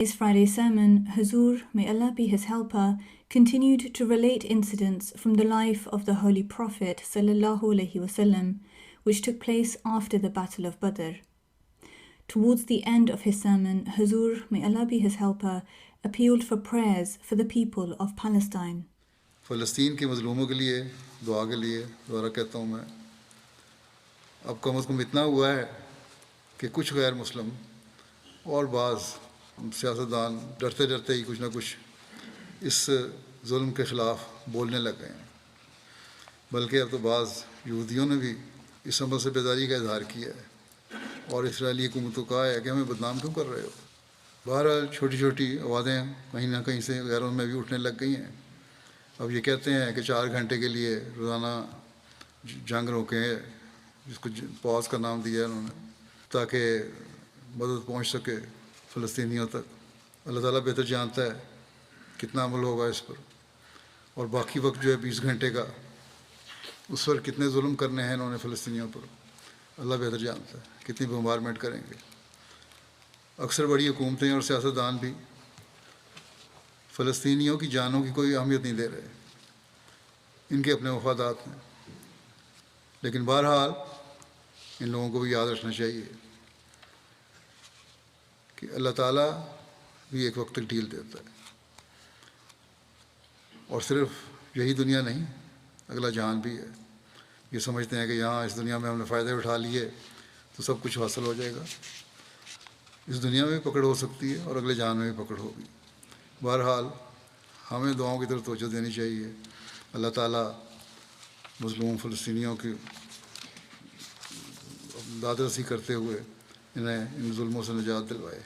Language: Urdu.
His Friday sermon, Hazur, may Allah be his helper, continued to relate incidents from the life of the Holy Prophet ﷺ, which took place after the Battle of Badr. Towards the end of his sermon, Hazur, may Allah be his helper, appealed for prayers for the people of Palestine. فلسطین کے مظلوموں کے لیے دعا کے لیے دوبارہ کہتا ہوں میں، اب کم از کم اتنا ہوا ہے کہ کچھ غیر مسلم اور بعض سیاستدان ڈرتے ڈرتے ہی کچھ نہ کچھ اس ظلم کے خلاف بولنے لگ گئے ہیں، بلکہ اب تو بعض یہودیوں نے بھی اس عمل سے بیداری کا اظہار کیا ہے اور اسرائیلی حکومت کو کہا ہے کہ ہمیں بدنام کیوں کر رہے ہو۔ بہرحال چھوٹی چھوٹی آوازیں کہیں نہ کہیں سے غیروں میں بھی اٹھنے لگ گئی ہیں۔ اب یہ کہتے ہیں کہ 4 گھنٹے کے لیے روزانہ جنگ روکیں، جس کو پاز کا نام دیا ہے انہوں نے، تاکہ مدد پہنچ سکے فلسطینیوں تک۔ اللہ تعالیٰ بہتر جانتا ہے کتنا عمل ہوگا اس پر، اور باقی وقت جو ہے 20 گھنٹے کا، اس پر کتنے ظلم کرنے ہیں انہوں نے فلسطینیوں پر، اللہ بہتر جانتا ہے کتنی بمبارمنٹ کریں گے۔ اکثر بڑی حکومتیں اور سیاستدان بھی فلسطینیوں کی جانوں کی کوئی اہمیت نہیں دے رہے، ان کے اپنے مفادات ہیں، لیکن بہرحال ان لوگوں کو بھی یاد رکھنا چاہیے کہ اللہ تعالیٰ بھی ایک وقت تک ڈھیل دیتا ہے، اور صرف یہی دنیا نہیں، اگلا جہان بھی ہے۔ یہ سمجھتے ہیں کہ یہاں اس دنیا میں ہم نے فائدے اٹھا لیے تو سب کچھ حاصل ہو جائے گا، اس دنیا میں بھی پکڑ ہو سکتی ہے اور اگلے جہان میں بھی پکڑ ہوگی۔ بہرحال ہمیں دعاؤں کی طرف توجہ دینی چاہیے، اللہ تعالیٰ مظلوم فلسطینیوں کی داد رسی کرتے ہوئے انہیں ان ظلموں سے نجات دلوائے۔